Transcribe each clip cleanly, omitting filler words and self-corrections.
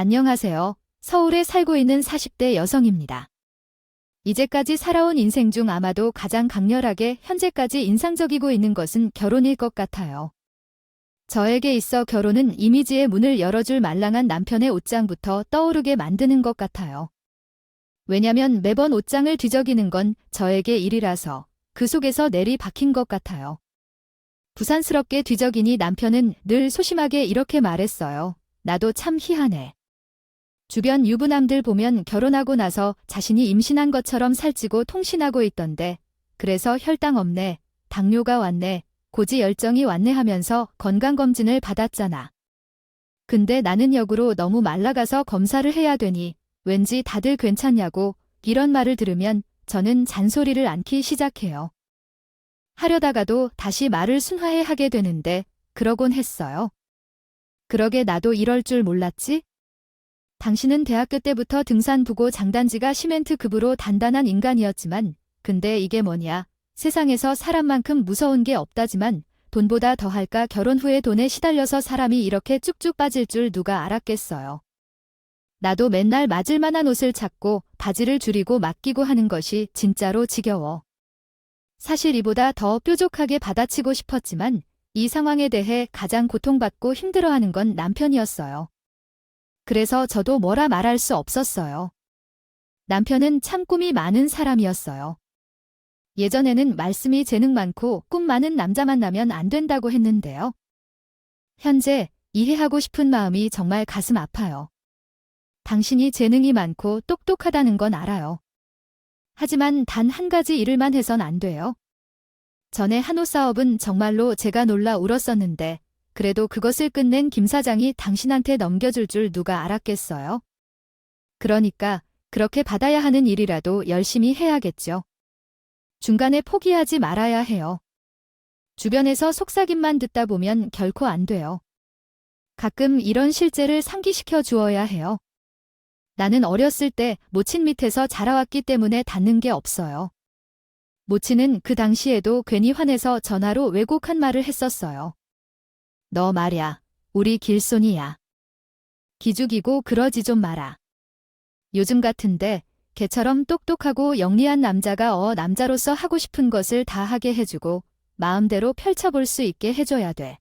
안녕하세요. 서울에 살고 있는 40대 여성입니다. 이제까지 살아온 인생 중 아마도 가장 강렬하게 현재까지 인상적이고 있는 것은 결혼일 것 같아요. 저에게 있어 결혼은 이미지의 문을 열어줄 말랑한 남편의 옷장부터 떠오르게 만드는 것 같아요. 왜냐면 매번 옷장을 뒤적이는 건 저에게 일이라서 그 속에서 내리 박힌 것 같아요. 부산스럽게 뒤적이니 남편은 늘 소심하게 이렇게 말했어요. 나도 참 희한해. 주변 유부남들 보면 결혼하고 나서 자신이 임신한 것처럼 살찌고 통신하고 있던데, 그래서 혈당 없네, 당뇨가 왔네, 고지 열정이 왔네 하면서 건강검진을 받았잖아. 근데 나는 역으로 너무 말라가서 검사를 해야 되니 왠지 다들 괜찮냐고 이런 말을 들으면 저는 잔소리를 않기 시작해요. 하려다가도 다시 말을 순화해 하게 되는데 그러곤 했어요. 그러게 나도 이럴 줄 몰랐지? 당신은 대학교 때부터 등산부고 장단지가 시멘트급으로 단단한 인간이었지만 근데 이게 뭐냐. 세상에서 사람만큼 무서운 게 없다지만 돈보다 더할까 결혼 후에 돈에 시달려서 사람이 이렇게 쭉쭉 빠질 줄 누가 알았겠어요. 나도 맨날 맞을 만한 옷을 찾고 바지를 줄이고 맡기고 하는 것이 진짜로 지겨워. 사실 이보다 더 뾰족하게 받아치고 싶었지만 이 상황에 대해 가장 고통받고 힘들어하는 건 남편이었어요. 그래서 저도 뭐라 말할 수 없었어요. 남편은 참 꿈이 많은 사람이었어요. 예전에는 말씀이 재능 많고 꿈 많은 남자 만나면 안 된다고 했는데요. 현재 이해하고 싶은 마음이 정말 가슴 아파요. 당신이 재능이 많고 똑똑하다는 건 알아요. 하지만 단 한 가지 일을만 해선 안 돼요. 전에 한우 사업은 정말로 제가 놀라 울었었는데 그래도 그것을 끝낸 김 사장이 당신한테 넘겨줄 줄 누가 알았겠어요? 그러니까 그렇게 받아야 하는 일이라도 열심히 해야겠죠. 중간에 포기하지 말아야 해요. 주변에서 속삭임만 듣다 보면 결코 안 돼요. 가끔 이런 실제를 상기시켜 주어야 해요. 나는 어렸을 때 모친 밑에서 자라왔기 때문에 닿는 게 없어요. 모친은 그 당시에도 괜히 화내서 전화로 왜곡한 말을 했었어요. 너 말야, 우리 길손이야. 기죽이고 그러지 좀 마라. 요즘 같은데 걔처럼 똑똑하고 영리한 남자가 남자로서 하고 싶은 것을 다 하게 해주고 마음대로 펼쳐볼 수 있게 해줘야 돼.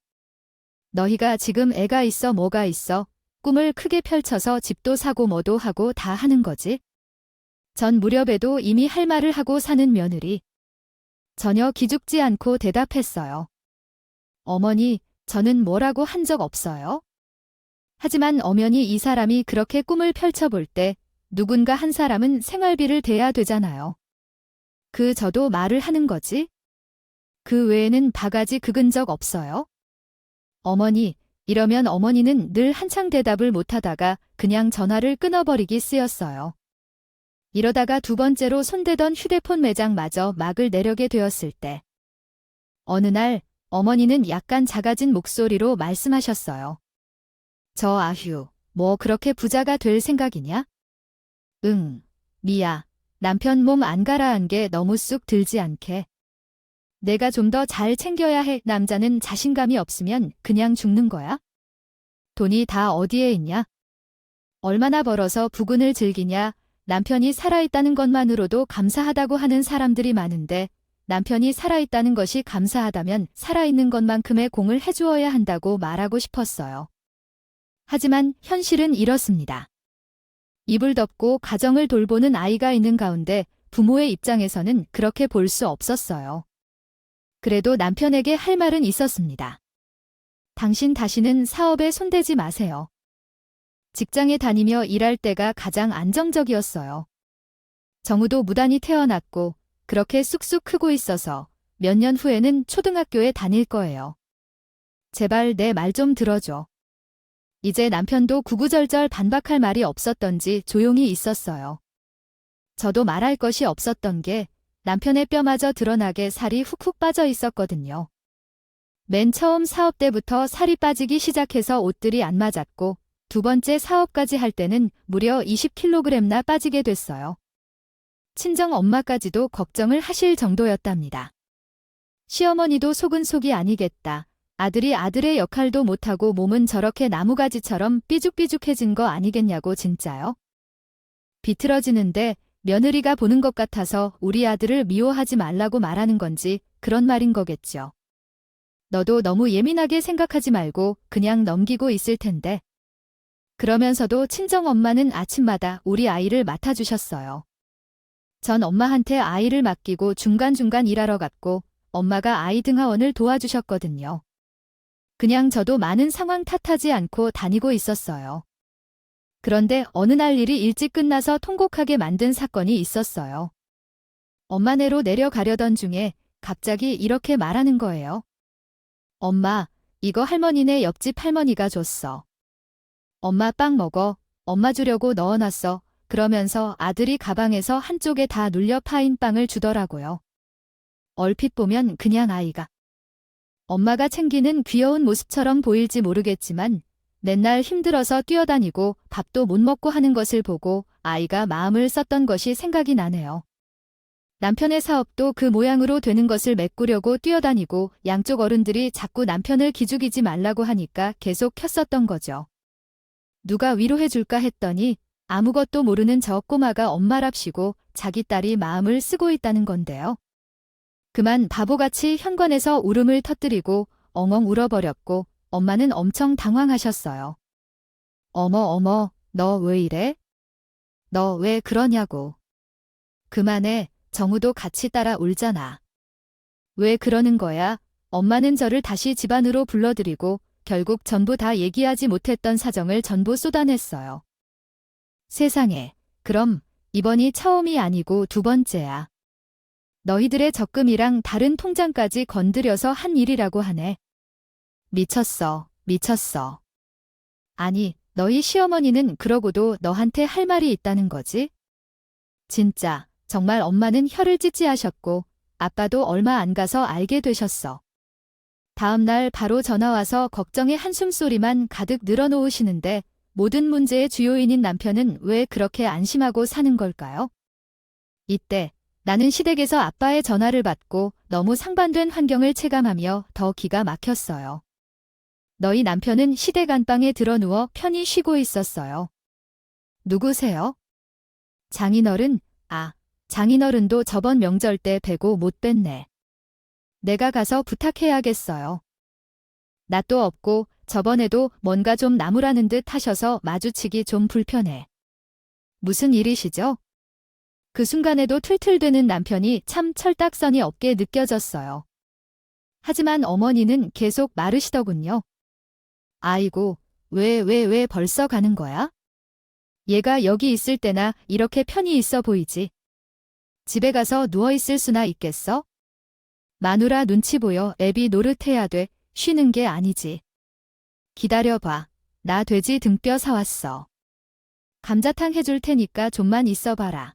너희가 지금 애가 있어 뭐가 있어 꿈을 크게 펼쳐서 집도 사고 뭐도 하고 다 하는 거지. 전 무렵에도 이미 할 말을 하고 사는 며느리. 전혀 기죽지 않고 대답했어요. 어머니, 저는 뭐라고 한 적 없어요. 하지만 엄연히 이 사람이 그렇게 꿈을 펼쳐볼 때 누군가 한 사람은 생활비를 대야 되잖아요. 저도 말을 하는 거지? 그 외에는 바가지 긁은 적 없어요? 어머니, 이러면 어머니는 늘 한창 대답을 못하다가 그냥 전화를 끊어버리기 쓰였어요. 이러다가 두 번째로 손대던 휴대폰 매장마저 막을 내려게 되었을 때 어느 날 어머니는 약간 작아진 목소리로 말씀하셨어요. 저 아휴, 뭐 그렇게 부자가 될 생각이냐? 응, 미야. 남편 몸 안 가라앉 게 너무 쑥 들지 않게. 내가 좀 더 잘 챙겨야 해. 남자는 자신감이 없으면 그냥 죽는 거야? 돈이 다 어디에 있냐? 얼마나 벌어서 부군을 즐기냐? 남편이 살아있다는 것만으로도 감사하다고 하는 사람들이 많은데 남편이 살아있다는 것이 감사하다면 살아있는 것만큼의 공을 해주어야 한다고 말하고 싶었어요. 하지만 현실은 이렇습니다. 이불 덮고 가정을 돌보는 아이가 있는 가운데 부모의 입장에서는 그렇게 볼 수 없었어요. 그래도 남편에게 할 말은 있었습니다. 당신 다시는 사업에 손대지 마세요. 직장에 다니며 일할 때가 가장 안정적이었어요. 정우도 무단히 태어났고 그렇게 쑥쑥 크고 있어서 몇 년 후에는 초등학교에 다닐 거예요. 제발 내 말 좀 들어줘. 이제 남편도 구구절절 반박할 말이 없었던지 조용히 있었어요. 저도 말할 것이 없었던 게 남편의 뼈마저 드러나게 살이 훅훅 빠져 있었거든요. 맨 처음 사업 때부터 살이 빠지기 시작해서 옷들이 안 맞았고 두 번째 사업까지 할 때는 무려 20kg나 빠지게 됐어요. 친정 엄마까지도 걱정을 하실 정도였답니다. 시어머니도 속은 속이 아니겠다. 아들이 아들의 역할도 못하고 몸은 저렇게 나무가지처럼 삐죽삐죽해진 거 아니겠냐고 진짜요? 비틀어지는데 며느리가 보는 것 같아서 우리 아들을 미워하지 말라고 말하는 건지 그런 말인 거겠죠. 너도 너무 예민하게 생각하지 말고 그냥 넘기고 있을 텐데. 그러면서도 친정엄마는 아침마다 우리 아이를 맡아주셨어요. 전 엄마한테 아이를 맡기고 중간중간 일하러 갔고 엄마가 아이 등하원을 도와주셨거든요. 그냥 저도 많은 상황 탓하지 않고 다니고 있었어요. 그런데 어느 날 일이 일찍 끝나서 통곡하게 만든 사건이 있었어요. 엄마네로 내려가려던 중에 갑자기 이렇게 말하는 거예요. 엄마, 이거 할머니네 옆집 할머니가 줬어. 엄마 빵 먹어. 엄마 주려고 넣어놨어. 그러면서 아들이 가방에서 한쪽에 다 눌려 파인 빵을 주더라고요. 얼핏 보면 그냥 아이가 엄마가 챙기는 귀여운 모습처럼 보일지 모르겠지만 맨날 힘들어서 뛰어다니고 밥도 못 먹고 하는 것을 보고 아이가 마음을 썼던 것이 생각이 나네요. 남편의 사업도 그 모양으로 되는 것을 메꾸려고 뛰어다니고 양쪽 어른들이 자꾸 남편을 기죽이지 말라고 하니까 계속 켰었던 거죠. 누가 위로해 줄까 했더니 아무것도 모르는 저 꼬마가 엄마랍시고 자기 딸이 마음을 쓰고 있다는 건데요. 그만 바보같이 현관에서 울음을 터뜨리고 엉엉 울어버렸고 엄마는 엄청 당황하셨어요. 어머, 너 왜 이래? 너 왜 그러냐고. 그만해, 정우도 같이 따라 울잖아. 왜 그러는 거야? 엄마는 저를 다시 집 안으로 불러들이고 결국 전부 다 얘기하지 못했던 사정을 전부 쏟아냈어요. 세상에, 그럼 이번이 처음이 아니고 두 번째야. 너희들의 적금이랑 다른 통장까지 건드려서 한 일이라고 하네. 미쳤어. 아니, 너희 시어머니는 그러고도 너한테 할 말이 있다는 거지? 진짜, 정말 엄마는 혀를 찌찌하셨고 아빠도 얼마 안 가서 알게 되셨어. 다음 날 바로 전화와서 걱정의 한숨소리만 가득 늘어놓으시는데 모든 문제의 주요인인 남편은 왜 그렇게 안심하고 사는 걸까요? 이때 나는 시댁에서 아빠의 전화를 받고 너무 상반된 환경을 체감하며 더 기가 막혔어요. 너희 남편은 시댁 안방에 드러누워 편히 쉬고 있었어요. 누구세요? 장인어른, 장인어른도 저번 명절 때 뵈고 못 뵀네. 내가 가서 부탁해야겠어요. 낯도 없고 저번에도 뭔가 좀 나무라는 듯 하셔서 마주치기 좀 불편해. 무슨 일이시죠? 그 순간에도 틀틀대는 남편이 참 철딱선이 없게 느껴졌어요. 하지만 어머니는 계속 마르시더군요. 아이고, 왜 벌써 가는 거야? 얘가 여기 있을 때나 이렇게 편히 있어 보이지. 집에 가서 누워있을 수나 있겠어? 마누라 눈치 보여 애비 노릇해야 돼. 쉬는 게 아니지. 기다려봐. 나 돼지 등뼈 사왔어. 감자탕 해줄 테니까 좀만 있어봐라.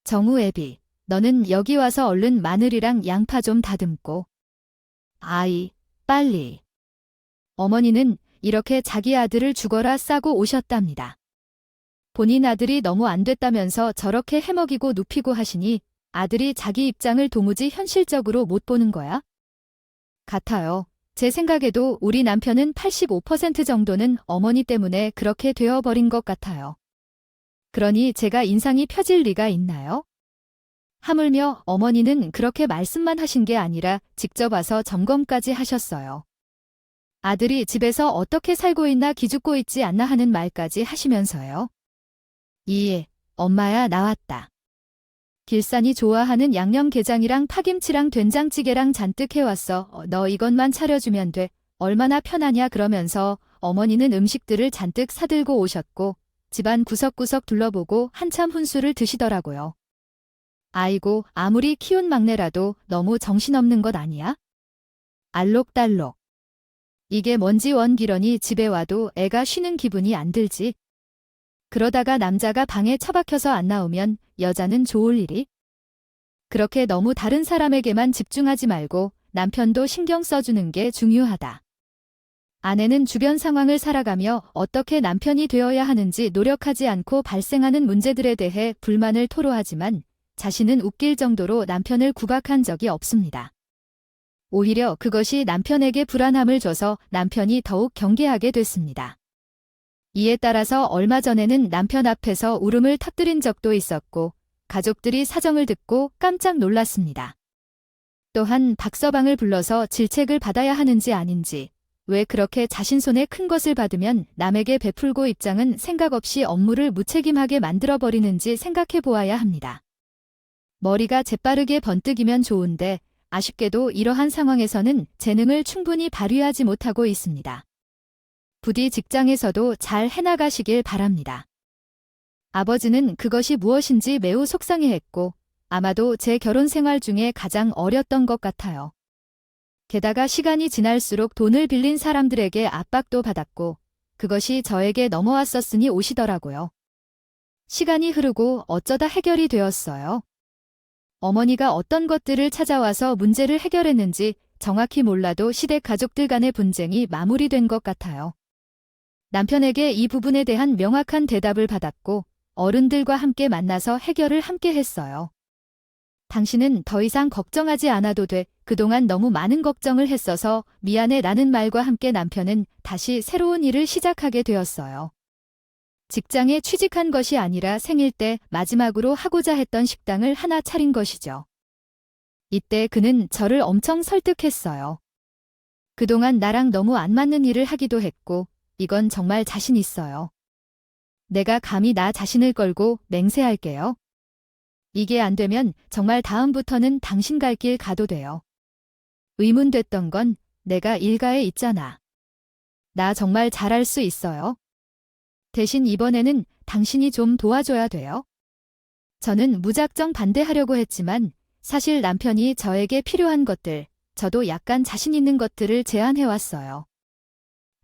정우 애비, 너는 여기 와서 얼른 마늘이랑 양파 좀 다듬고. 아이, 빨리. 어머니는 이렇게 자기 아들을 죽어라 싸고 오셨답니다. 본인 아들이 너무 안 됐다면서 저렇게 해먹이고 눕히고 하시니 아들이 자기 입장을 도무지 현실적으로 못 보는 거야? 같아요. 제 생각에도 우리 남편은 85% 정도는 어머니 때문에 그렇게 되어버린 것 같아요. 그러니 제가 인상이 펴질 리가 있나요? 하물며 어머니는 그렇게 말씀만 하신 게 아니라 직접 와서 점검까지 하셨어요. 아들이 집에서 어떻게 살고 있나 기죽고 있지 않나 하는 말까지 하시면서요. 엄마야 나왔다. 길산이 좋아하는 양념게장이랑 파김치랑 된장찌개랑 잔뜩 해왔어. 너 이것만 차려주면 돼. 얼마나 편하냐 그러면서 어머니는 음식들을 잔뜩 사들고 오셨고 집안 구석구석 둘러보고 한참 훈수를 드시더라고요. 아이고, 아무리 키운 막내라도 너무 정신없는 것 아니야? 알록달록. 이게 뭔지 원기련이 집에 와도 애가 쉬는 기분이 안 들지. 그러다가 남자가 방에 처박혀서 안 나오면 여자는 좋을 일이? 그렇게 너무 다른 사람에게만 집중하지 말고 남편도 신경 써주는 게 중요하다. 아내는 주변 상황을 살아가며 어떻게 남편이 되어야 하는지 노력하지 않고 발생하는 문제들에 대해 불만을 토로하지만 자신은 웃길 정도로 남편을 구박한 적이 없습니다. 오히려 그것이 남편에게 불안함을 줘서 남편이 더욱 경계하게 됐습니다. 이에 따라서 얼마 전에는 남편 앞에서 울음을 터뜨린 적도 있었고 가족들이 사정을 듣고 깜짝 놀랐습니다. 또한 박서방을 불러서 질책을 받아야 하는지 아닌지, 왜 그렇게 자신 손에 큰 것을 받으면 남에게 베풀고 입장은 생각 없이 업무를 무책임하게 만들어버리는지 생각해 보아야 합니다. 머리가 재빠르게 번뜩이면 좋은데 아쉽게도 이러한 상황에서는 재능을 충분히 발휘하지 못하고 있습니다. 부디 직장에서도 잘 해나가시길 바랍니다. 아버지는 그것이 무엇인지 매우 속상해했고 아마도 제 결혼 생활 중에 가장 어렸던 것 같아요. 게다가 시간이 지날수록 돈을 빌린 사람들에게 압박도 받았고 그것이 저에게 넘어왔었으니 오시더라고요. 시간이 흐르고 어쩌다 해결이 되었어요. 어머니가 어떤 것들을 찾아와서 문제를 해결했는지 정확히 몰라도 시댁 가족들 간의 분쟁이 마무리된 것 같아요. 남편에게 이 부분에 대한 명확한 대답을 받았고 어른들과 함께 만나서 해결을 함께 했어요. 당신은 더 이상 걱정하지 않아도 돼. 그동안 너무 많은 걱정을 했어서 미안해 라는 말과 함께 남편은 다시 새로운 일을 시작하게 되었어요. 직장에 취직한 것이 아니라 생일 때 마지막으로 하고자 했던 식당을 하나 차린 것이죠. 이때 그는 저를 엄청 설득했어요. 그동안 나랑 너무 안 맞는 일을 하기도 했고 이건 정말 자신 있어요. 내가 감히 나 자신을 걸고 맹세할게요. 이게 안 되면 정말 다음부터는 당신 갈 길 가도 돼요. 의문됐던 건 내가 일가에 있잖아. 나 정말 잘할 수 있어요. 대신 이번에는 당신이 좀 도와줘야 돼요. 저는 무작정 반대하려고 했지만 사실 남편이 저에게 필요한 것들, 저도 약간 자신 있는 것들을 제안해왔어요.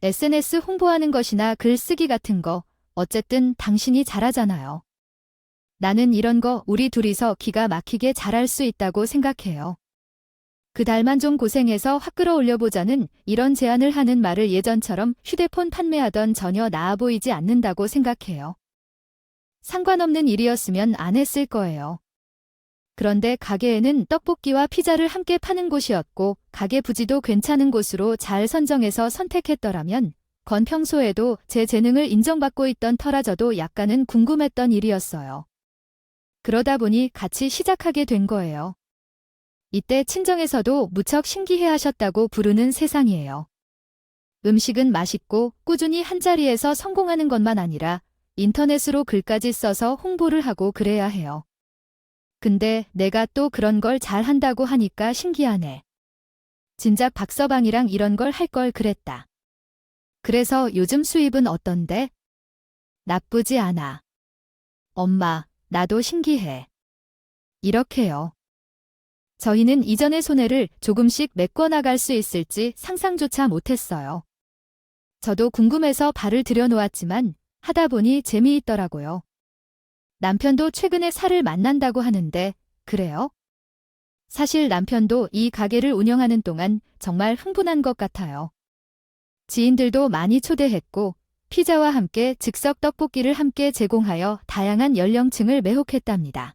SNS 홍보하는 것이나 글쓰기 같은 거, 어쨌든 당신이 잘하잖아요. 나는 이런 거 우리 둘이서 기가 막히게 잘할 수 있다고 생각해요. 그 달만 좀 고생해서 확 끌어올려보자는 이런 제안을 하는 말을 예전처럼 휴대폰 판매하던 전혀 나아 보이지 않는다고 생각해요. 상관없는 일이었으면 안 했을 거예요. 그런데 가게에는 떡볶이와 피자를 함께 파는 곳이었고 가게 부지도 괜찮은 곳으로 잘 선정해서 선택했더라면 건 평소에도 제 재능을 인정받고 있던 터라 저도 약간은 궁금했던 일이었어요. 그러다 보니 같이 시작하게 된 거예요. 이때 친정에서도 무척 신기해하셨다고 부르는 세상이에요. 음식은 맛있고 꾸준히 한자리에서 성공하는 것만 아니라 인터넷으로 글까지 써서 홍보를 하고 그래야 해요. 근데 내가 또 그런 걸 잘한다고 하니까 신기하네. 진작 박서방이랑 이런 걸 할 걸 그랬다. 그래서 요즘 수입은 어떤데? 나쁘지 않아. 엄마, 나도 신기해. 이렇게요. 저희는 이전의 손해를 조금씩 메꿔나갈 수 있을지 상상조차 못했어요. 저도 궁금해서 발을 들여놓았지만 하다 보니 재미있더라고요. 남편도 최근에 살을 만난다고 하는데 그래요? 사실 남편도 이 가게를 운영하는 동안 정말 흥분한 것 같아요. 지인들도 많이 초대했고 피자와 함께 즉석 떡볶이를 함께 제공하여 다양한 연령층을 매혹했답니다.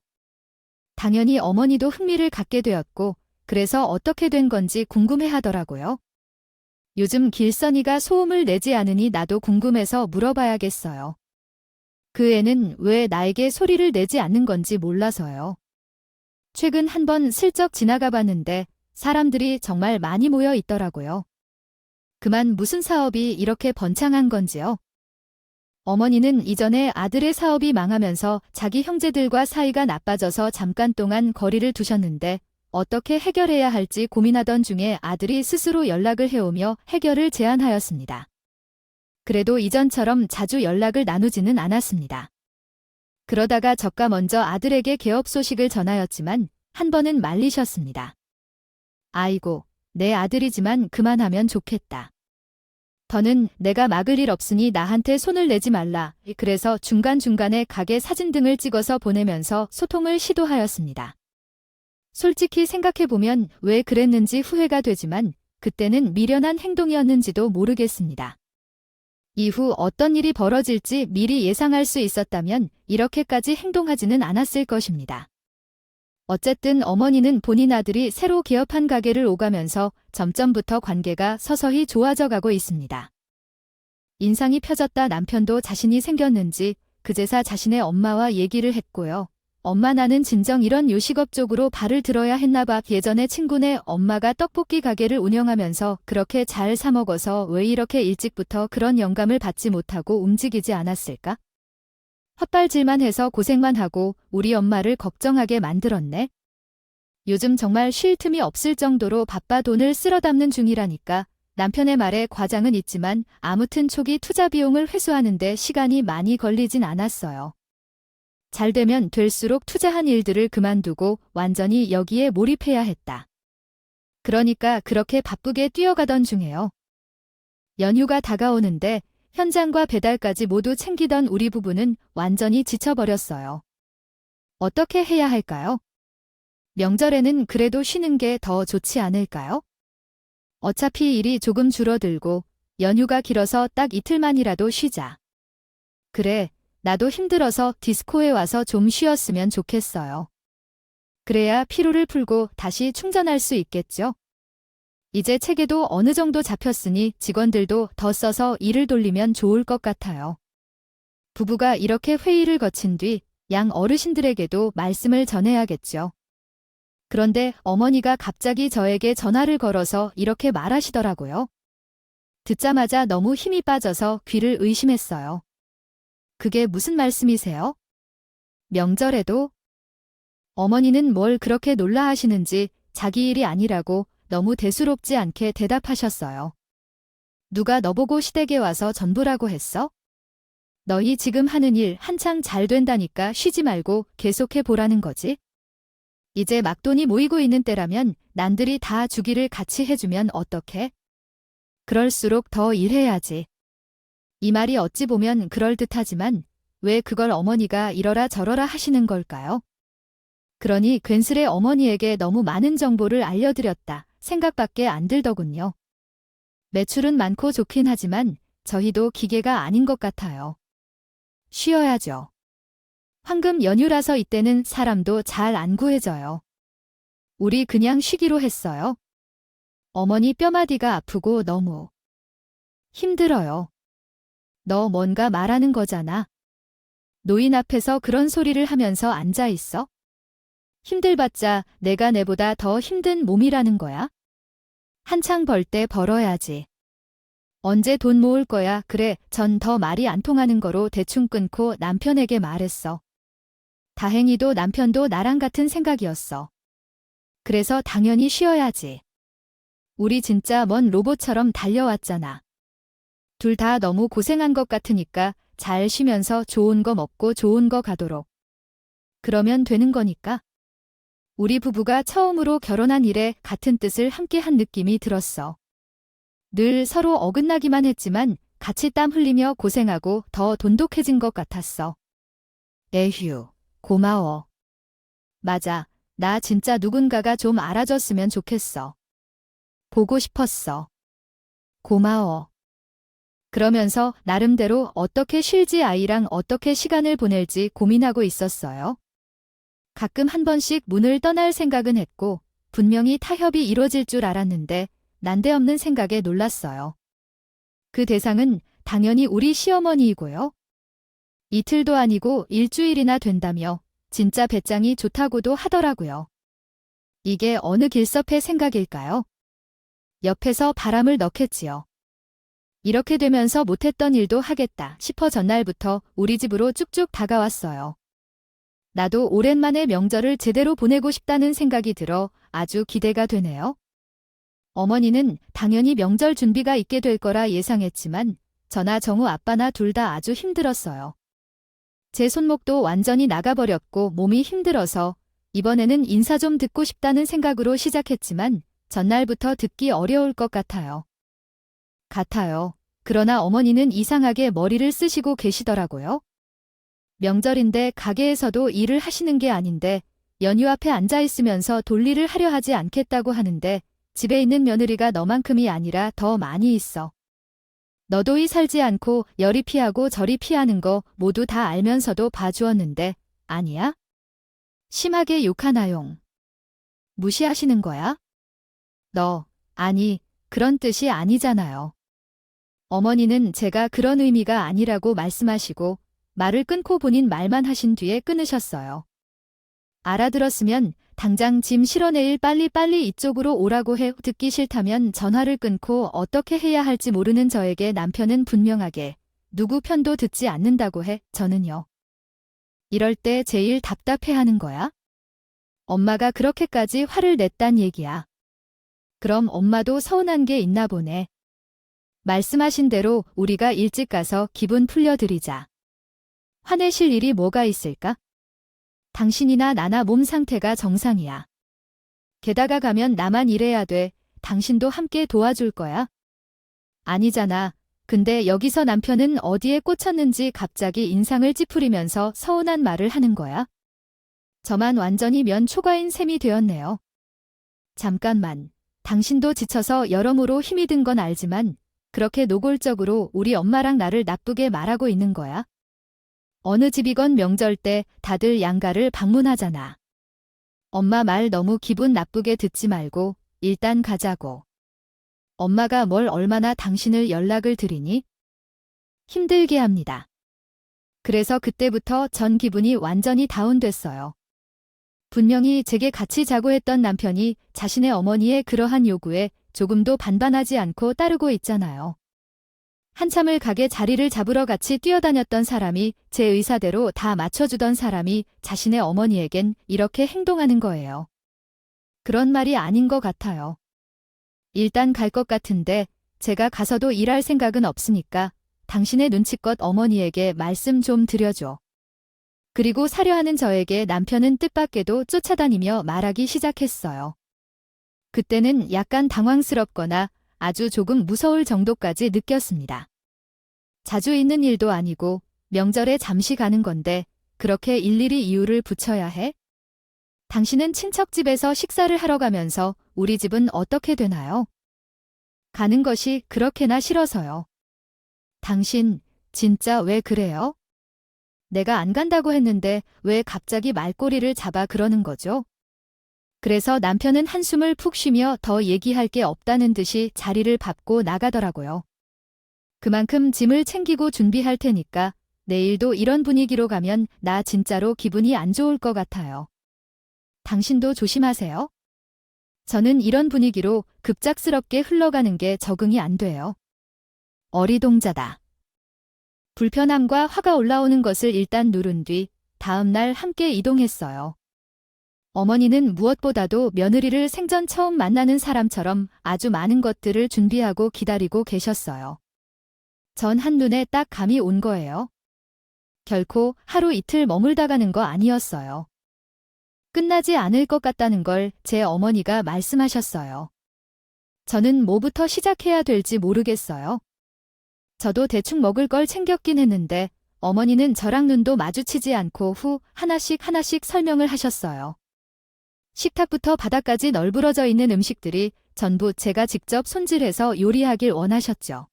당연히 어머니도 흥미를 갖게 되었고 그래서 어떻게 된 건지 궁금해하더라고요. 요즘 길선이가 소음을 내지 않으니 나도 궁금해서 물어봐야겠어요. 그 애는 왜 나에게 소리를 내지 않는 건지 몰라서요. 최근 한번 슬쩍 지나가 봤는데 사람들이 정말 많이 모여 있더라고요. 그만 무슨 사업이 이렇게 번창한 건지요. 어머니는 이전에 아들의 사업이 망하면서 자기 형제들과 사이가 나빠져서 잠깐 동안 거리를 두셨는데 어떻게 해결해야 할지 고민하던 중에 아들이 스스로 연락을 해오며 해결을 제안하였습니다. 그래도 이전처럼 자주 연락을 나누지는 않았습니다. 그러다가 저가 먼저 아들에게 개업 소식을 전하였지만 한 번은 말리셨습니다. 아이고, 내 아들이지만 그만하면 좋겠다. 더는 내가 막을 일 없으니 나한테 손을 내지 말라. 그래서 중간중간에 가게 사진 등을 찍어서 보내면서 소통을 시도하였습니다. 솔직히 생각해보면 왜 그랬는지 후회가 되지만 그때는 미련한 행동이었는지도 모르겠습니다. 이후 어떤 일이 벌어질지 미리 예상할 수 있었다면 이렇게까지 행동하지는 않았을 것입니다. 어쨌든 어머니는 본인 아들이 새로 개업한 가게를 오가면서 점점부터 관계가 서서히 좋아져 가고 있습니다. 인상이 펴졌다 남편도 자신이 생겼는지 그제사 자신의 엄마와 얘기를 했고요. 엄마 나는 진정 이런 요식업 쪽으로 발을 들어야 했나 봐. 예전에 친구네 엄마가 떡볶이 가게를 운영하면서 그렇게 잘 사먹어서 왜 이렇게 일찍부터 그런 영감을 받지 못하고 움직이지 않았을까? 헛발질만 해서 고생만 하고 우리 엄마를 걱정하게 만들었네. 요즘 정말 쉴 틈이 없을 정도로 바빠 돈을 쓸어 담는 중이라니까. 남편의 말에 과장은 있지만 아무튼 초기 투자 비용을 회수하는데 시간이 많이 걸리진 않았어요. 잘 되면 될수록 투자한 일들을 그만두고 완전히 여기에 몰입해야 했다. 그러니까 그렇게 바쁘게 뛰어가던 중에요. 연휴가 다가오는데 현장과 배달까지 모두 챙기던 우리 부부는 완전히 지쳐버렸어요. 어떻게 해야 할까요? 명절에는 그래도 쉬는 게 더 좋지 않을까요? 어차피 일이 조금 줄어들고 연휴가 길어서 딱 이틀만이라도 쉬자. 그래, 나도 힘들어서 디스코에 와서 좀 쉬었으면 좋겠어요. 그래야 피로를 풀고 다시 충전할 수 있겠죠? 이제 체계도 어느 정도 잡혔으니 직원들도 더 써서 일을 돌리면 좋을 것 같아요. 부부가 이렇게 회의를 거친 뒤 양 어르신들에게도 말씀을 전해야겠죠. 그런데 어머니가 갑자기 저에게 전화를 걸어서 이렇게 말하시더라고요. 듣자마자 너무 힘이 빠져서 귀를 의심했어요. 그게 무슨 말씀이세요? 명절에도? 어머니는 뭘 그렇게 놀라 하시는지 자기 일이 아니라고 너무 대수롭지 않게 대답하셨어요. 누가 너보고 시댁에 와서 전부라고 했어? 너희 지금 하는 일 한창 잘 된다니까 쉬지 말고 계속해 보라는 거지. 이제 막 돈이 모이고 있는 때라면 남들이 다 주기를 같이 해주면 어떡해? 그럴수록 더 일해야지. 이 말이 어찌 보면 그럴듯하지만 왜 그걸 어머니가 이러라 저러라 하시는 걸까요? 그러니 괜스레 어머니에게 너무 많은 정보를 알려드렸다 생각밖에 안 들더군요. 매출은 많고 좋긴 하지만 저희도 기계가 아닌 것 같아요. 쉬어야죠. 황금 연휴라서 이때는 사람도 잘 안 구해져요. 우리 그냥 쉬기로 했어요. 어머니 뼈마디가 아프고 너무 힘들어요. 너 뭔가 말하는 거잖아. 노인 앞에서 그런 소리를 하면서 앉아 있어? 힘들봤자 내가 내보다 더 힘든 몸이라는 거야? 한창 벌 때 벌어야지. 언제 돈 모을 거야? 그래, 전 더 말이 안 통하는 거로 대충 끊고 남편에게 말했어. 다행히도 남편도 나랑 같은 생각이었어. 그래서 당연히 쉬어야지. 우리 진짜 먼 로봇처럼 달려왔잖아. 둘 다 너무 고생한 것 같으니까 잘 쉬면서 좋은 거 먹고 좋은 거 가도록. 그러면 되는 거니까. 우리 부부가 처음으로 결혼한 이래 같은 뜻을 함께 한 느낌이 들었어. 늘 서로 어긋나기만 했지만 같이 땀 흘리며 고생하고 더 돈독해진 것 같았어. 에휴, 고마워. 맞아, 나 진짜 누군가가 좀 알아줬으면 좋겠어. 보고 싶었어. 고마워. 그러면서 나름대로 어떻게 쉴지 아이랑 어떻게 시간을 보낼지 고민하고 있었어요. 가끔 한 번씩 문을 떠날 생각은 했고 분명히 타협이 이루어질 줄 알았는데 난데없는 생각에 놀랐어요. 그 대상은 당연히 우리 시어머니이고요. 이틀도 아니고 일주일이나 된다며 진짜 배짱이 좋다고도 하더라고요. 이게 어느 길섭의 생각일까요? 옆에서 바람을 넣겠지요. 이렇게 되면서 못했던 일도 하겠다 싶어 전날부터 우리 집으로 쭉쭉 다가왔어요. 나도 오랜만에 명절을 제대로 보내고 싶다는 생각이 들어 아주 기대가 되네요. 어머니는 당연히 명절 준비가 있게 될 거라 예상했지만 저나 정우 아빠나 둘 다 아주 힘들었어요. 제 손목도 완전히 나가버렸고 몸이 힘들어서 이번에는 인사 좀 듣고 싶다는 생각으로 시작했지만 전날부터 듣기 어려울 것 같아요. 그러나 어머니는 이상하게 머리를 쓰시고 계시더라고요. 명절인데 가게에서도 일을 하시는 게 아닌데 연휴 앞에 앉아 있으면서 돌일을 하려 하지 않겠다고 하는데 집에 있는 며느리가 너만큼이 아니라 더 많이 있어. 너도이 살지 않고 여리 피하고 저리 피하는 거 모두 다 알면서도 봐주었는데 아니야? 심하게 욕하나용. 무시하시는 거야? 아니, 그런 뜻이 아니잖아요. 어머니는 제가 그런 의미가 아니라고 말씀하시고 말을 끊고 본인 말만 하신 뒤에 끊으셨어요. 알아들었으면 당장 짐 실어내일 빨리빨리 이쪽으로 오라고 해. 듣기 싫다면 전화를 끊고 어떻게 해야 할지 모르는 저에게 남편은 분명하게 누구 편도 듣지 않는다고 해. 저는요. 이럴 때 제일 답답해하는 거야? 엄마가 그렇게까지 화를 냈단 얘기야. 그럼 엄마도 서운한 게 있나 보네. 말씀하신 대로 우리가 일찍 가서 기분 풀려드리자. 화내실 일이 뭐가 있을까? 당신이나 나나 몸 상태가 정상이야. 게다가 가면 나만 일해야 돼. 당신도 함께 도와줄 거야? 아니잖아. 근데 여기서 남편은 어디에 꽂혔는지 갑자기 인상을 찌푸리면서 서운한 말을 하는 거야. 저만 완전히 면 초과인 셈이 되었네요. 잠깐만. 당신도 지쳐서 여러모로 힘이 든 건 알지만 그렇게 노골적으로 우리 엄마랑 나를 나쁘게 말하고 있는 거야? 어느 집이건 명절 때 다들 양가를 방문하잖아. 엄마 말 너무 기분 나쁘게 듣지 말고 일단 가자고. 엄마가 뭘 얼마나 당신을 연락을 드리니? 힘들게 합니다. 그래서 그때부터 전 기분이 완전히 다운됐어요. 분명히 제게 같이 자고 했던 남편이 자신의 어머니의 그러한 요구에 조금도 반반하지 않고 따르고 있잖아요. 한참을 가게 자리를 잡으러 같이 뛰어다녔던 사람이 제 의사대로 다 맞춰주던 사람이 자신의 어머니에겐 이렇게 행동하는 거예요. 그런 말이 아닌 것 같아요. 일단 갈 것 같은데 제가 가서도 일할 생각은 없으니까 당신의 눈치껏 어머니에게 말씀 좀 드려줘. 그리고 사려 하는 저에게 남편은 뜻밖에도 쫓아다니며 말하기 시작했어요. 그때는 약간 당황스럽거나 아주 조금 무서울 정도까지 느꼈습니다. 자주 있는 일도 아니고 명절에 잠시 가는 건데 그렇게 일일이 이유를 붙여야 해? 당신은 친척 집에서 식사를 하러 가면서 우리 집은 어떻게 되나요? 가는 것이 그렇게나 싫어서요. 당신 진짜 왜 그래요? 내가 안 간다고 했는데 왜 갑자기 말꼬리를 잡아 그러는 거죠? 그래서 남편은 한숨을 푹 쉬며 더 얘기할 게 없다는 듯이 자리를 밟고 나가더라고요. 그만큼 짐을 챙기고 준비할 테니까 내일도 이런 분위기로 가면 나 진짜로 기분이 안 좋을 것 같아요. 당신도 조심하세요. 저는 이런 분위기로 급작스럽게 흘러가는 게 적응이 안 돼요. 어리동자다. 불편함과 화가 올라오는 것을 일단 누른 뒤 다음 날 함께 이동했어요. 어머니는 무엇보다도 며느리를 생전 처음 만나는 사람처럼 아주 많은 것들을 준비하고 기다리고 계셨어요. 전 한눈에 딱 감이 온 거예요. 결코 하루 이틀 머물다 가는 거 아니었어요. 끝나지 않을 것 같다는 걸 제 어머니가 말씀하셨어요. 저는 뭐부터 시작해야 될지 모르겠어요. 저도 대충 먹을 걸 챙겼긴 했는데 어머니는 저랑 눈도 마주치지 않고 하나씩 설명을 하셨어요. 식탁부터 바닥까지 널브러져 있는 음식들이 전부 제가 직접 손질해서 요리하길 원하셨죠.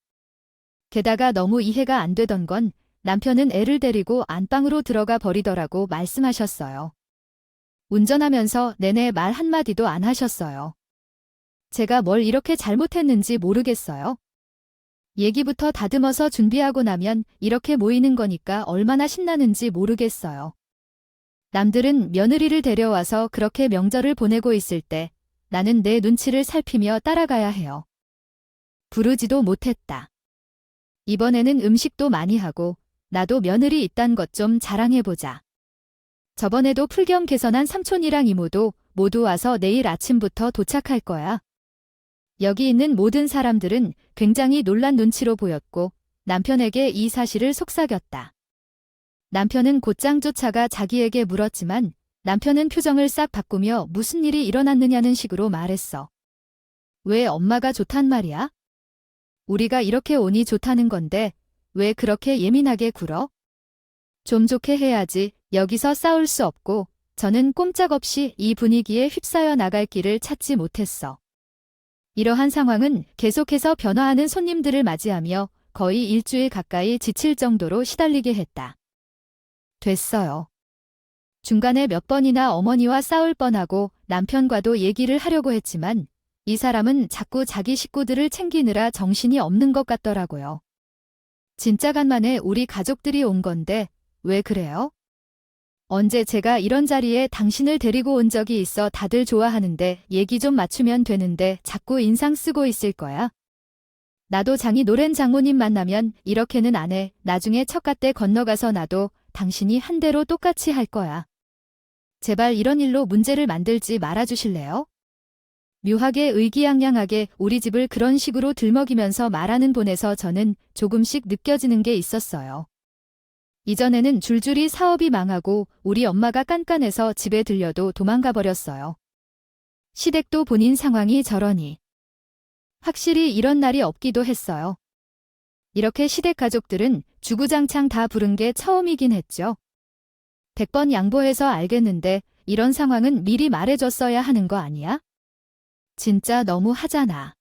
게다가 너무 이해가 안 되던 건 남편은 애를 데리고 안방으로 들어가 버리더라고 말씀하셨어요. 운전하면서 내내 말 한마디도 안 하셨어요. 제가 뭘 이렇게 잘못했는지 모르겠어요. 얘기부터 다듬어서 준비하고 나면 이렇게 모이는 거니까 얼마나 신나는지 모르겠어요. 남들은 며느리를 데려와서 그렇게 명절을 보내고 있을 때 나는 내 눈치를 살피며 따라가야 해요. 부르지도 못했다. 이번에는 음식도 많이 하고 나도 며느리 있단 것 좀 자랑해보자. 저번에도 풀겸 개선한 삼촌이랑 이모도 모두 와서 내일 아침부터 도착할 거야. 여기 있는 모든 사람들은 굉장히 놀란 눈치로 보였고 남편에게 이 사실을 속삭였다. 남편은 곧장 쫓아가 자기에게 물었지만 남편은 표정을 싹 바꾸며 무슨 일이 일어났느냐는 식으로 말했어. 왜 엄마가 좋단 말이야? 우리가 이렇게 오니 좋다는 건데 왜 그렇게 예민하게 굴어? 좀 좋게 해야지. 여기서 싸울 수 없고 저는 꼼짝없이 이 분위기에 휩싸여 나갈 길을 찾지 못했어. 이러한 상황은 계속해서 변화하는 손님들을 맞이하며 거의 일주일 가까이 지칠 정도로 시달리게 했다. 됐어요. 중간에 몇 번이나 어머니와 싸울 뻔하고 남편과도 얘기를 하려고 했지만 이 사람은 자꾸 자기 식구들을 챙기느라 정신이 없는 것 같더라고요. 진짜 간만에 우리 가족들이 온 건데 왜 그래요? 언제 제가 이런 자리에 당신을 데리고 온 적이 있어. 다들 좋아하는데 얘기 좀 맞추면 되는데 자꾸 인상 쓰고 있을 거야. 나도 장이 노랜 장모님 만나면 이렇게는 안 해. 나중에 척갓대 건너가서 나도 당신이 한 대로 똑같이 할 거야. 제발 이런 일로 문제를 만들지 말아주실래요? 묘하게 의기양양하게 우리 집을 그런 식으로 들먹이면서 말하는 분에서 저는 조금씩 느껴지는 게 있었어요. 이전에는 줄줄이 사업이 망하고 우리 엄마가 깐깐해서 집에 들려도 도망가 버렸어요. 시댁도 본인 상황이 저러니 확실히 이런 날이 없기도 했어요. 이렇게 시댁 가족들은 주구장창 다 부른 게 처음이긴 했죠. 100번 양보해서 알겠는데 이런 상황은 미리 말해줬어야 하는 거 아니야? 진짜 너무 하잖아.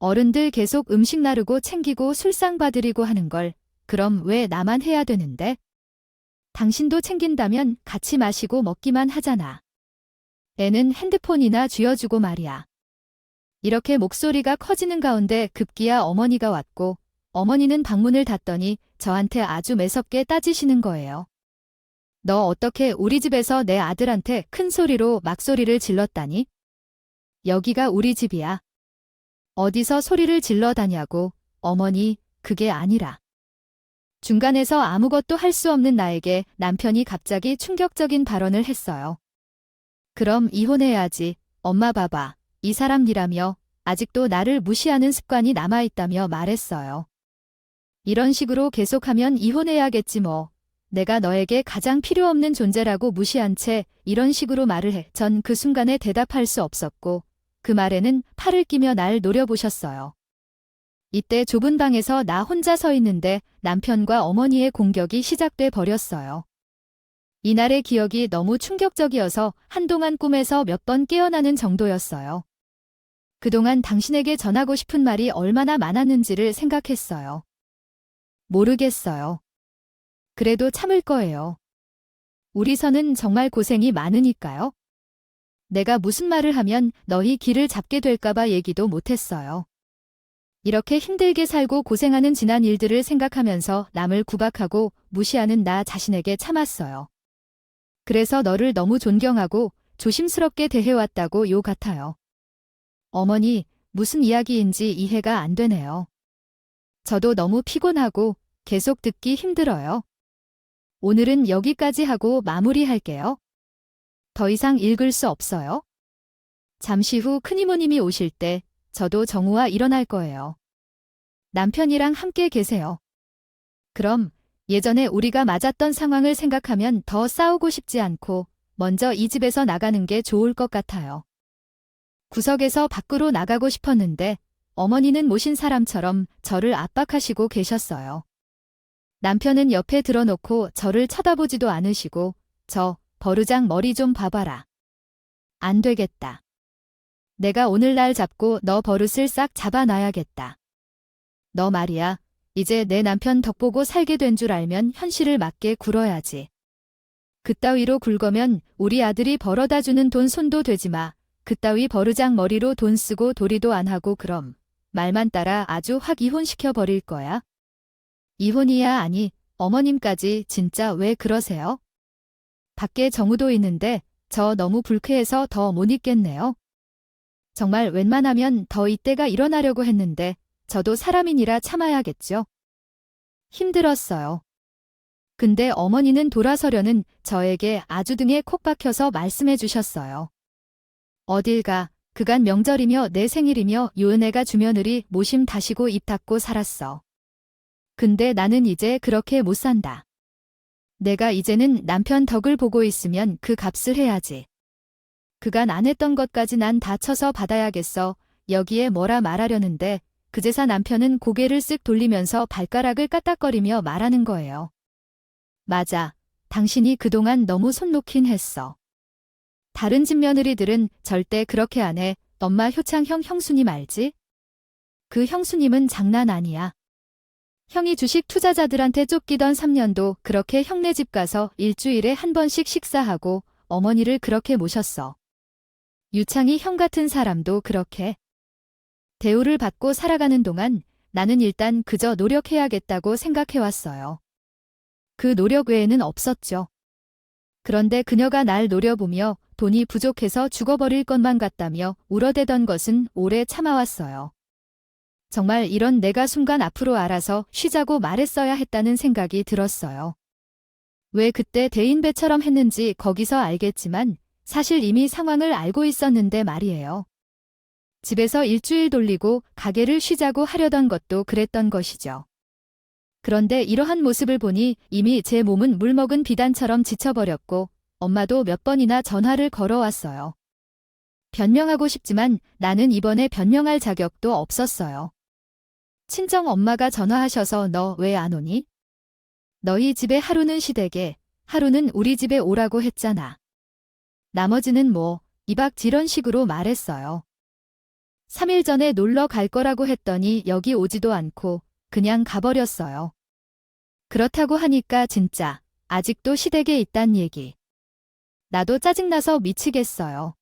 어른들 계속 음식 나르고 챙기고 술상 봐드리고 하는 걸 그럼 왜 나만 해야 되는데? 당신도 챙긴다면 같이 마시고 먹기만 하잖아. 애는 핸드폰이나 쥐어주고 말이야. 이렇게 목소리가 커지는 가운데 급기야 어머니가 왔고 어머니는 방문을 닫더니 저한테 아주 매섭게 따지시는 거예요. 너 어떻게 우리 집에서 내 아들한테 큰 소리로 막소리를 질렀다니? 여기가 우리 집이야. 어디서 소리를 질러다냐고. 어머니, 그게 아니라. 중간에서 아무것도 할 수 없는 나에게 남편이 갑자기 충격적인 발언을 했어요. 그럼 이혼해야지. 엄마 봐봐. 이 사람 니라며 아직도 나를 무시하는 습관이 남아있다며 말했어요. 이런 식으로 계속하면 이혼해야겠지 뭐. 내가 너에게 가장 필요 없는 존재라고 무시한 채 이런 식으로 말을 해. 전 그 순간에 대답할 수 없었고 그 말에는 팔을 끼며 날 노려보셨어요. 이때 좁은 방에서 나 혼자 서 있는데 남편과 어머니의 공격이 시작돼 버렸어요. 이날의 기억이 너무 충격적이어서 한동안 꿈에서 몇 번 깨어나는 정도였어요. 그동안 당신에게 전하고 싶은 말이 얼마나 많았는지를 생각했어요. 모르겠어요. 그래도 참을 거예요. 우리 선은 정말 고생이 많으니까요. 내가 무슨 말을 하면 너희 길을 잡게 될까봐 얘기도 못했어요. 이렇게 힘들게 살고 고생하는 지난 일들을 생각하면서 남을 구박하고 무시하는 나 자신에게 참았어요. 그래서 너를 너무 존경하고 조심스럽게 대해왔다고 요 같아요. 어머니, 무슨 이야기인지 이해가 안 되네요. 저도 너무 피곤하고 계속 듣기 힘들어요. 오늘은 여기까지 하고 마무리할게요. 더 이상 읽을 수 없어요. 잠시 후 큰이모님이 오실 때 저도 정우와 일어날 거예요. 남편이랑 함께 계세요. 그럼 예전에 우리가 맞았던 상황을 생각하면 더 싸우고 싶지 않고 먼저 이 집에서 나가는 게 좋을 것 같아요. 구석에서 밖으로 나가고 싶었는데 어머니는 모신 사람처럼 저를 압박하시고 계셨어요. 남편은 옆에 들어놓고 저를 쳐다보지도 않으시고 저 버르장 머리 좀 봐봐라. 안 되겠다. 내가 오늘날 잡고 너 버릇을 싹 잡아놔야겠다. 너 말이야. 이제 내 남편 덕보고 살게 된 줄 알면 현실을 맞게 굴어야지. 그따위로 굴거면 우리 아들이 벌어다주는 돈 손도 대지 마. 그따위 버르장 머리로 돈 쓰고 도리도 안 하고 그럼 말만 따라 아주 확 이혼시켜 버릴 거야. 이혼이야 아니 어머님까지 진짜 왜 그러세요? 밖에 정우도 있는데 저 너무 불쾌해서 더 못 있겠네요. 정말 웬만하면 더 이때가 일어나려고 했는데 저도 사람이니라 참아야겠죠. 힘들었어요. 근데 어머니는 돌아서려는 저에게 아주 등에 콕 박혀서 말씀해 주셨어요. 어딜 가, 그간 명절이며 내 생일이며 요은혜가 주며느리 모심 다시고 입 닫고 살았어. 근데 나는 이제 그렇게 못 산다. 내가 이제는 남편 덕을 보고 있으면 그 값을 해야지. 그간 안 했던 것까지 난 다 쳐서 받아야겠어. 여기에 뭐라 말하려는데 그제서 남편은 고개를 쓱 돌리면서 발가락을 까딱거리며 말하는 거예요. 맞아. 당신이 그동안 너무 손 놓긴 했어. 다른 집 며느리들은 절대 그렇게 안 해. 엄마 효창형 형수님 알지? 그 형수님은 장난 아니야. 형이 주식 투자자들한테 쫓기던 3년도 그렇게 형네 집 가서 일주일에 한 번씩 식사하고 어머니를 그렇게 모셨어. 유창이 형 같은 사람도 그렇게 대우를 받고 살아가는 동안 나는 일단 그저 노력해야겠다고 생각해왔어요. 그 노력 외에는 없었죠. 그런데 그녀가 날 노려보며 돈이 부족해서 죽어버릴 것만 같다며 울어대던 것은 오래 참아왔어요. 정말 이런 내가 순간 앞으로 알아서 쉬자고 말했어야 했다는 생각이 들었어요. 왜 그때 대인배처럼 했는지 거기서 알겠지만 사실 이미 상황을 알고 있었는데 말이에요. 집에서 일주일 돌리고 가게를 쉬자고 하려던 것도 그랬던 것이죠. 그런데 이러한 모습을 보니 이미 제 몸은 물먹은 비단처럼 지쳐버렸고 엄마도 몇 번이나 전화를 걸어왔어요. 변명하고 싶지만 나는 이번에 변명할 자격도 없었어요. 친정 엄마가 전화하셔서 너 왜 안 오니? 너희 집에 하루는 시댁에, 하루는 우리 집에 오라고 했잖아. 나머지는 뭐, 이박지런 식으로 말했어요. 3일 전에 놀러 갈 거라고 했더니 여기 오지도 않고 그냥 가버렸어요. 그렇다고 하니까 진짜 아직도 시댁에 있단 얘기. 나도 짜증나서 미치겠어요.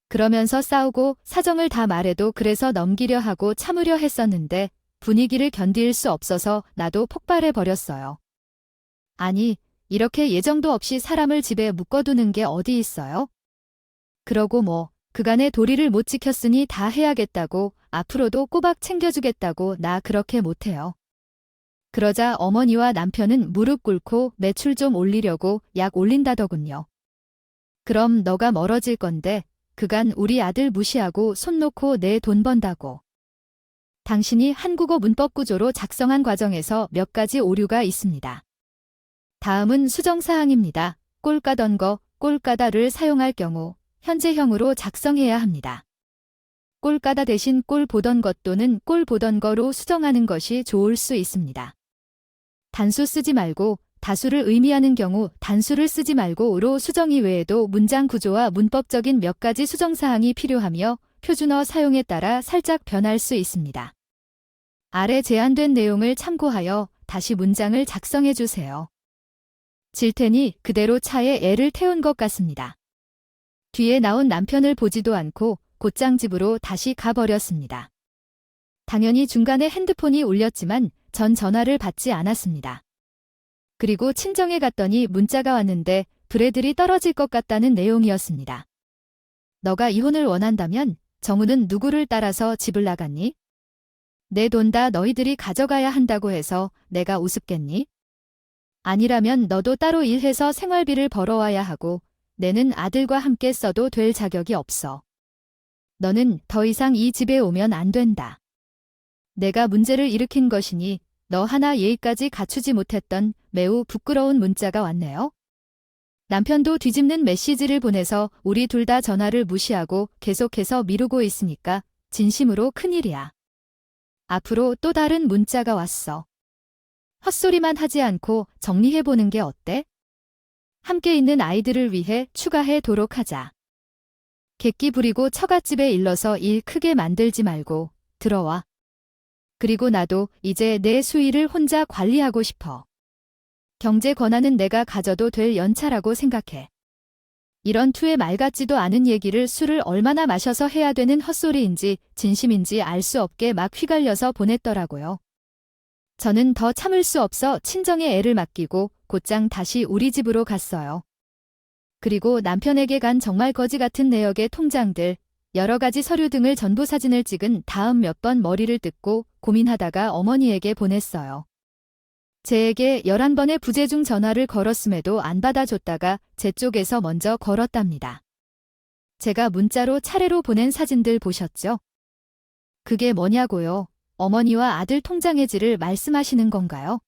그러면서 싸우고 사정을 다 말해도 그래서 넘기려 하고 참으려 했었는데 분위기를 견딜 수 없어서 나도 폭발해버렸어요. 아니, 이렇게 예정도 없이 사람을 집에 묶어두는 게 어디 있어요? 그러고 뭐, 그간의 도리를 못 지켰으니 다 해야겠다고, 앞으로도 꼬박 챙겨주겠다고 나 그렇게 못해요. 그러자 어머니와 남편은 무릎 꿇고 매출 좀 올리려고 약 올린다더군요. 그럼 너가 멀어질 건데, 그간 우리 아들 무시하고 손 놓고 내 돈 번다고. 당신이 한국어 문법 구조로 작성한 과정에서 몇 가지 오류가 있습니다. 다음은 수정사항입니다. 꼴 까던 거, 꼴 까다를 사용할 경우 현재형으로 작성해야 합니다. 꼴 까다 대신 꼴 보던 것 또는 꼴 보던 거로 수정하는 것이 좋을 수 있습니다. 단수 쓰지 말고 다수를 의미하는 경우 단수를 쓰지 말고로 수정 이외에도 문장 구조와 문법적인 몇 가지 수정사항이 필요하며 표준어 사용에 따라 살짝 변할 수 있습니다. 아래 제안된 내용을 참고하여 다시 문장을 작성해 주세요. 질 테니 그대로 차에 애를 태운 것 같습니다. 뒤에 나온 남편을 보지도 않고 곧장 집으로 다시 가버렸습니다. 당연히 중간에 핸드폰이 울렸지만 전 전화를 받지 않았습니다. 그리고 친정에 갔더니 문자가 왔는데 브레들이 떨어질 것 같다는 내용이었습니다. 너가 이혼을 원한다면 정우는 누구를 따라서 집을 나갔니? 내 돈 다 너희들이 가져가야 한다고 해서 내가 우습겠니? 아니라면 너도 따로 일해서 생활비를 벌어와야 하고 내는 아들과 함께 써도 될 자격이 없어. 너는 더 이상 이 집에 오면 안 된다. 내가 문제를 일으킨 것이니 너 하나 예의까지 갖추지 못했던 매우 부끄러운 문자가 왔네요. 남편도 뒤집는 메시지를 보내서 우리 둘 다 전화를 무시하고 계속해서 미루고 있으니까 진심으로 큰일이야. 앞으로 또 다른 문자가 왔어. 헛소리만 하지 않고 정리해보는 게 어때? 함께 있는 아이들을 위해 추가해도록 하자. 객기 부리고 처갓집에 일러서 일 크게 만들지 말고 들어와. 그리고 나도 이제 내 수입을 혼자 관리하고 싶어. 경제 권한은 내가 가져도 될 연차라고 생각해. 이런 투의 말 같지도 않은 얘기를 술을 얼마나 마셔서 해야 되는 헛소리인지 진심인지 알 수 없게 막 휘갈려서 보냈더라고요. 저는 더 참을 수 없어 친정에 애를 맡기고 곧장 다시 우리 집으로 갔어요. 그리고 남편에게 간 정말 거지 같은 내역의 통장들, 여러 가지 서류 등을 전부 사진을 찍은 다음 몇 번 머리를 뜯고 고민하다가 어머니에게 보냈어요. 제에게 11번의 부재중 전화를 걸었음에도 안 받아줬다가 제 쪽에서 먼저 걸었답니다. 제가 문자로 차례로 보낸 사진들 보셨죠? 그게 뭐냐고요? 어머니와 아들 통장의 질을 말씀하시는 건가요?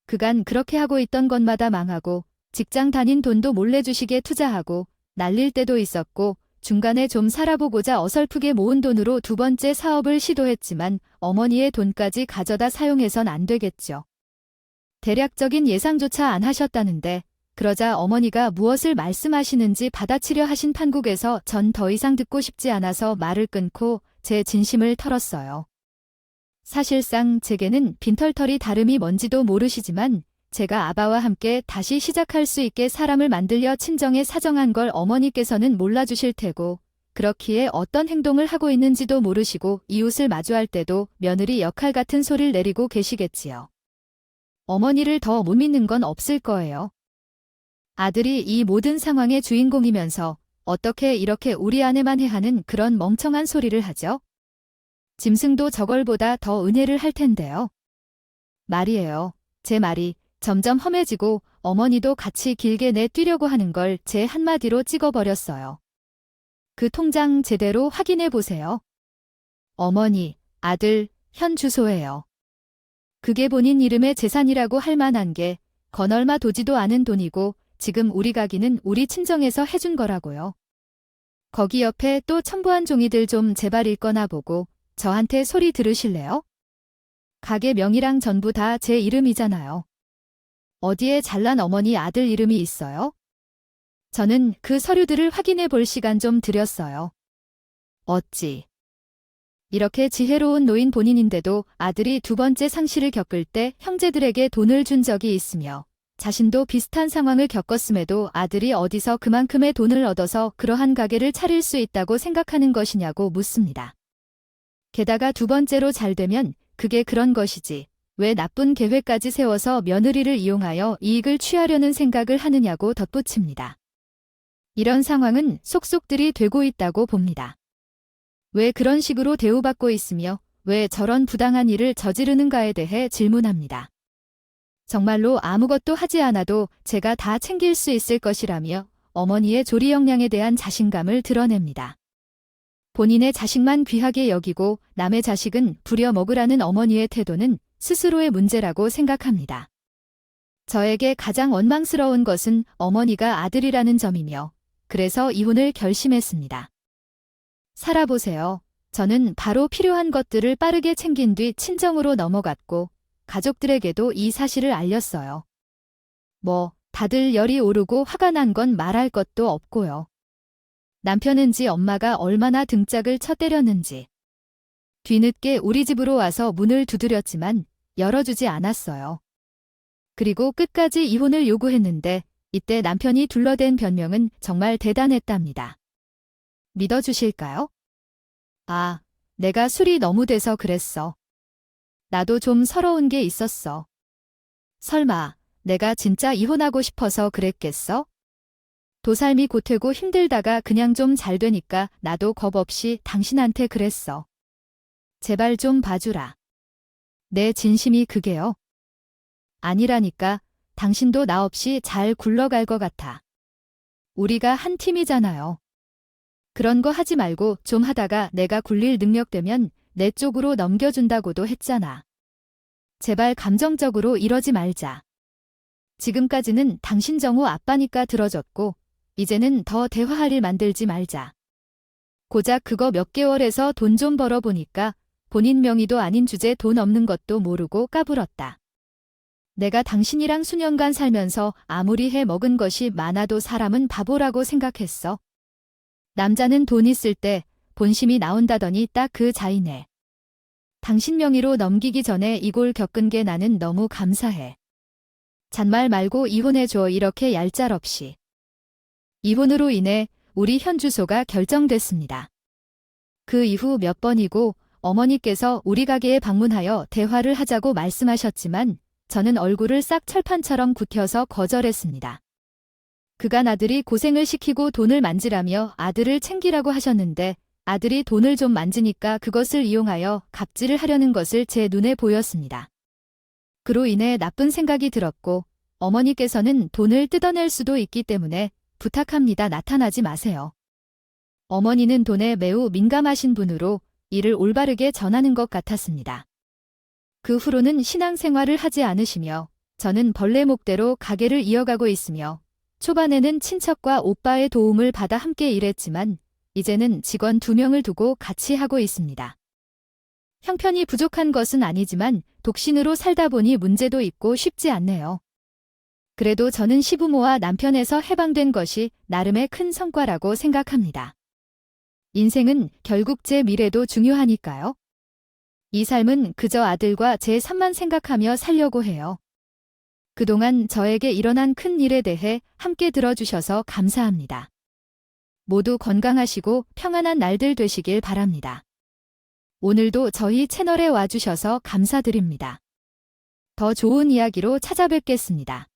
그간 그렇게 하고 있던 것마다 망하고 직장 다닌 돈도 몰래 주식에 투자하고 날릴 때도 있었고 중간에 좀 살아보고자 어설프게 모은 돈으로 두 번째 사업을 시도했지만 어머니의 돈까지 가져다 사용해선 안 되겠죠. 대략적인 예상조차 안 하셨다는데 그러자 어머니가 무엇을 말씀하시는지 받아치려 하신 판국에서 전 더 이상 듣고 싶지 않아서 말을 끊고 제 진심을 털었어요. 사실상 제게는 빈털털이 다름이 뭔지도 모르시지만 제가 아바와 함께 다시 시작할 수 있게 사람을 만들려 친정에 사정한 걸 어머니께서는 몰라주실 테고 그렇기에 어떤 행동을 하고 있는지도 모르시고 이웃을 마주할 때도 며느리 역할 같은 소리를 내리고 계시겠지요. 어머니를 더 못 믿는 건 없을 거예요. 아들이 이 모든 상황의 주인공이면서 어떻게 이렇게 우리 아내만 해하는 그런 멍청한 소리를 하죠? 짐승도 저걸보다 더 은혜를 할 텐데요. 말이에요. 제 말이 점점 험해지고 어머니도 같이 길게 내뛰려고 하는 걸 제 한마디로 찍어버렸어요. 그 통장 제대로 확인해 보세요. 어머니, 아들, 현 주소예요. 그게 본인 이름의 재산이라고 할 만한 게 건얼마 도지도 않은 돈이고 지금 우리 가기는 우리 친정에서 해준 거라고요. 거기 옆에 또 첨부한 종이들 좀 제발 읽거나 보고 저한테 소리 들으실래요? 가게 명의랑 전부 다 제 이름이잖아요. 어디에 잘난 어머니 아들 이름이 있어요? 저는 그 서류들을 확인해 볼 시간 좀 드렸어요. 어찌 이렇게 지혜로운 노인 본인인데도 아들이 두 번째 상실을 겪을 때 형제들에게 돈을 준 적이 있으며 자신도 비슷한 상황을 겪었음에도 아들이 어디서 그만큼의 돈을 얻어서 그러한 가게를 차릴 수 있다고 생각하는 것이냐고 묻습니다. 게다가 두 번째로 잘 되면 그게 그런 것이지 왜 나쁜 계획까지 세워서 며느리를 이용하여 이익을 취하려는 생각을 하느냐고 덧붙입니다. 이런 상황은 속속들이 되고 있다고 봅니다. 왜 그런 식으로 대우받고 있으며 왜 저런 부당한 일을 저지르는가에 대해 질문합니다. 정말로 아무것도 하지 않아도 제가 다 챙길 수 있을 것이라며 어머니의 조리 역량에 대한 자신감을 드러냅니다. 본인의 자식만 귀하게 여기고 남의 자식은 부려먹으라는 어머니의 태도는 스스로의 문제라고 생각합니다. 저에게 가장 원망스러운 것은 어머니가 아들이라는 점이며 그래서 이혼을 결심했습니다. 살아보세요. 저는 바로 필요한 것들을 빠르게 챙긴 뒤 친정으로 넘어갔고 가족들에게도 이 사실을 알렸어요. 다들 열이 오르고 화가 난 건 말할 것도 없고요. 남편은지 엄마가 얼마나 등짝을 쳐 때렸는지. 뒤늦게 우리 집으로 와서 문을 두드렸지만 열어주지 않았어요. 그리고 끝까지 이혼을 요구했는데 이때 남편이 둘러댄 변명은 정말 대단했답니다. 믿어주실까요? 아, 내가 술이 너무 돼서 그랬어. 나도 좀 서러운 게 있었어. 설마 내가 진짜 이혼하고 싶어서 그랬겠어? 도살미 고되고 힘들다가 그냥 좀 잘 되니까 나도 겁 없이 당신한테 그랬어. 제발 좀 봐주라. 내 진심이 그게요. 아니라니까 당신도 나 없이 잘 굴러갈 것 같아. 우리가 한 팀이잖아요. 그런 거 하지 말고 좀 하다가 내가 굴릴 능력 되면 내 쪽으로 넘겨준다고도 했잖아. 제발 감정적으로 이러지 말자. 지금까지는 당신 정우 아빠니까 들어줬고 이제는 더 대화할 일 만들지 말자. 고작 그거 몇 개월에서 돈 좀 벌어보니까 본인 명의도 아닌 주제 돈 없는 것도 모르고 까불었다. 내가 당신이랑 수년간 살면서 아무리 해 먹은 것이 많아도 사람은 바보라고 생각했어. 남자는 돈 있을 때 본심이 나온다더니 딱 그 자이네. 당신 명의로 넘기기 전에 이골 겪은 게 나는 너무 감사해. 잔말 말고 이혼해줘 이렇게 얄짤없이. 이혼으로 인해 우리 현 주소가 결정됐습니다. 그 이후 몇 번이고 어머니께서 우리 가게에 방문하여 대화를 하자고 말씀하셨지만 저는 얼굴을 싹 철판처럼 굽혀서 거절했습니다. 그간 아들이 고생을 시키고 돈을 만지라며 아들을 챙기라고 하셨는데 아들이 돈을 좀 만지니까 그것을 이용하여 갑질을 하려는 것을 제 눈에 보였습니다. 그로 인해 나쁜 생각이 들었고 어머니께서는 돈을 뜯어낼 수도 있기 때문에 부탁합니다. 나타나지 마세요. 어머니는 돈에 매우 민감하신 분으로 이를 올바르게 전하는 것 같았습니다. 그 후로는 신앙생활을 하지 않으시며 저는 벌레 목대로 가게를 이어가고 있으며 초반에는 친척과 오빠의 도움을 받아 함께 일했지만 이제는 직원 2명을 두고 같이 하고 있습니다. 형편이 부족한 것은 아니지만 독신으로 살다 보니 문제도 있고 쉽지 않네요. 그래도 저는 시부모와 남편에서 해방된 것이 나름의 큰 성과라고 생각합니다. 인생은 결국 제 미래도 중요하니까요. 이 삶은 그저 아들과 제 삶만 생각하며 살려고 해요. 그동안 저에게 일어난 큰 일에 대해 함께 들어주셔서 감사합니다. 모두 건강하시고 평안한 날들 되시길 바랍니다. 오늘도 저희 채널에 와주셔서 감사드립니다. 더 좋은 이야기로 찾아뵙겠습니다.